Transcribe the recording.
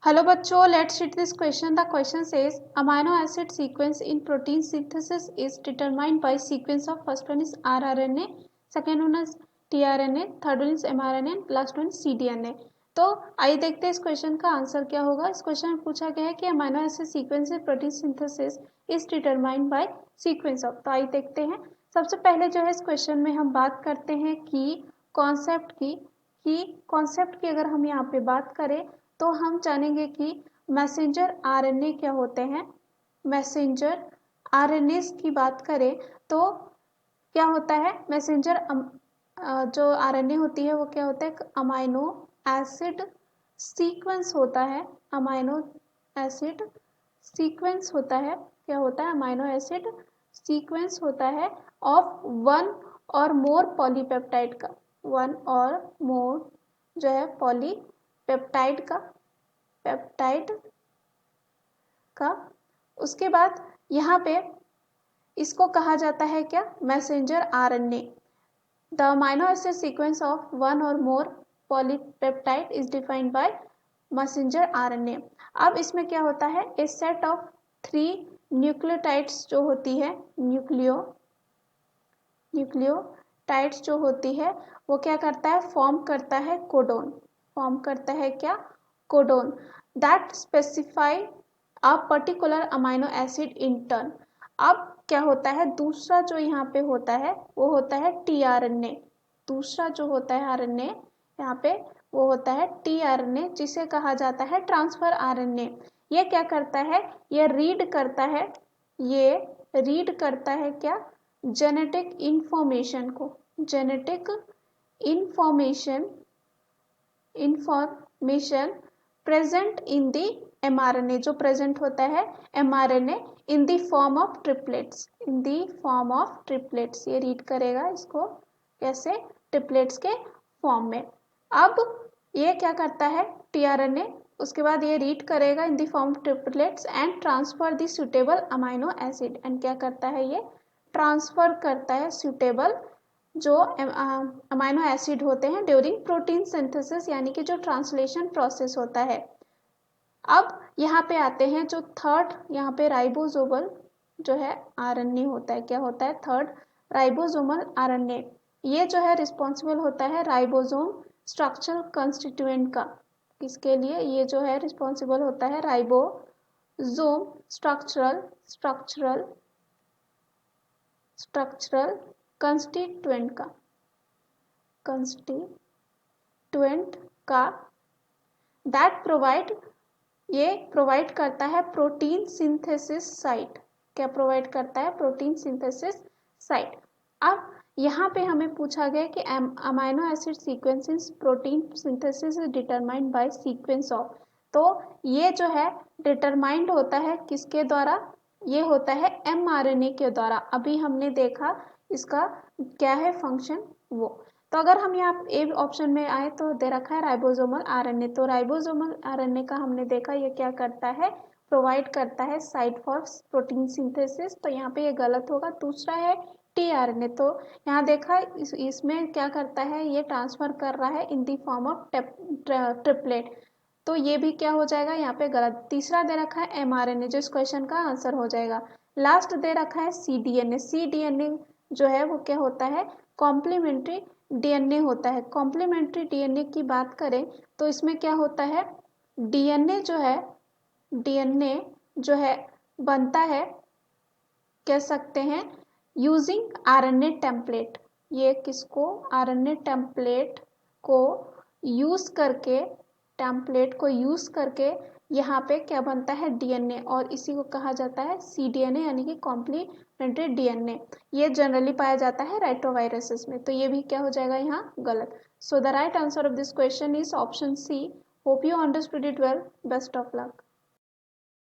Hello बच्चों, let's read this question. The question says amino acid sequence in protein synthesis is determined by sequence of first one is rRNA, second one is tRNA, third one is mRNA, last one is cDNA. तो आइए देखते हैं इस question का answer क्या होगा. इस question में पूछा गया है कि amino acid sequence in protein synthesis is determined by sequence of. तो आइए देखते हैं. सबसे पहले जो है इस क्वेश्चन में हम बात करते हैं कि कॉन्सेप्ट की अगर हम यहाँ पे बात करें तो हम जानेंगे कि मैसेंजर आरएनए क्या होते हैं. मैसेंजर आरएनए की बात करें तो क्या होता है. मैसेंजर जो आरएनए होती है वो क्या होता है, अमाइनो एसिड सीक्वेंस होता है. अमाइनो एसिड सीक्वेंस होता है. क्या होता है, अमाइनो एसिड सीक्वेंस होता है ऑफ वन और मोर पॉलीपेप्टाइड का. वन और मोर जो है पॉलीपेप्टाइड का. उसके बाद यहाँ पे इसको कहा जाता है क्या, messenger RNA. The amino acid sequence of one और more polypeptide is defined by messenger RNA. अब इसमें क्या होता है, ए सेट ऑफ 3 न्यूक्लियोटाइड्स जो होती है, न्यूक्लियोटाइड्स जो होती है वो क्या करता है, फॉर्म करता है कोडोन. फॉर्म करता है क्या, codon. That specify a particular amino acid in turn. अब क्या होता है, दूसरा जो यहाँ पे होता है वो होता है tRNA. दूसरा जो होता है आरएनए यहाँ पे वो होता है tRNA, जिसे कहा जाता है ट्रांसफर आरएनए. ये क्या करता है, ये रीड करता है क्या, जेनेटिक इंफॉर्मेशन को. Genetic information present in the mRNA, जो प्रेजेंट होता है mRNA in the form of triplets. ये रीड करेगा इसको कैसे, ट्रिपलेट्स के फॉर्म में. अब ये क्या करता है tRNA, उसके बाद ये रीड करेगा in the form of triplets and transfer the suitable amino acid. And क्या करता है, ये ट्रांसफर करता है सुटेबल जो अमाइनो एसिड होते हैं ड्यूरिंग प्रोटीन सिंथेसिस, यानी कि जो ट्रांसलेशन प्रोसेस होता है. अब यहाँ पे आते हैं जो थर्ड, यहाँ पे राइबोसोमल जो है आरएनए होता है. क्या होता है, थर्ड राइबोसोमल आरएनए. ये जो है रिस्पॉन्सिबल होता है राइबोसोम स्ट्रक्चरल कंस्टिट्यूएंट का. इसके लिए ये जो है रिस्पॉन्सिबल होता है राइबोसोम स्ट्रक्चरल कंस्टिट्यूएंट का. दैट प्रोवाइड करता है प्रोटीन सिंथेसिस साइट. क्या प्रोवाइड करता है, प्रोटीन सिंथेसिस साइट. अब यहाँ पे हमें पूछा गया कि amino acid sequences protein synthesis is determined by sequence of. तो ये जो है डिटरमाइंड होता है किसके द्वारा, ये होता है mRNA के द्वारा. अभी हमने देखा इसका क्या है फंक्शन वो. तो अगर हम यहाँ ए ऑप्शन में आए तो दे रखा है राइबोसोमल आरएनए. तो राइबोसोमल आरएनए का हमने देखा ये क्या करता है, प्रोवाइड करता है साइट फॉर प्रोटीन सिंथेसिस. तो यहाँ पे ये गलत होगा. दूसरा है tRNA. तो यहाँ देखा इसमें क्या करता है, ये ट्रांसफर कर रहा है इन दी फॉर्म ऑफ ट्रिपलेट. तो ये भी क्या हो जाएगा यहाँ पे गलत. तीसरा दे रखा है mRNA, जो इस क्वेश्चन का आंसर हो जाएगा. लास्ट दे रखा है cDNA जो है वो क्या होता है, कॉम्प्लीमेंट्री डीएनए होता है. कॉम्प्लीमेंट्री डीएनए की बात करें तो इसमें क्या होता है, डीएनए जो है बनता है, कह सकते हैं यूजिंग आरएनए टेम्पलेट. ये किसको, आरएनए टेम्पलेट को यूज करके यहाँ पे क्या बनता है, डीएनए. और इसी को कहा जाता है cDNA यानी कि कॉम्प्लीमेंट्री डीएनए. ये जनरली पाया जाता है रेट्रोवायरसेस में. तो ये भी क्या हो जाएगा यहाँ गलत. So the right answer of this question is option C. Hope you understood it well. Best of luck.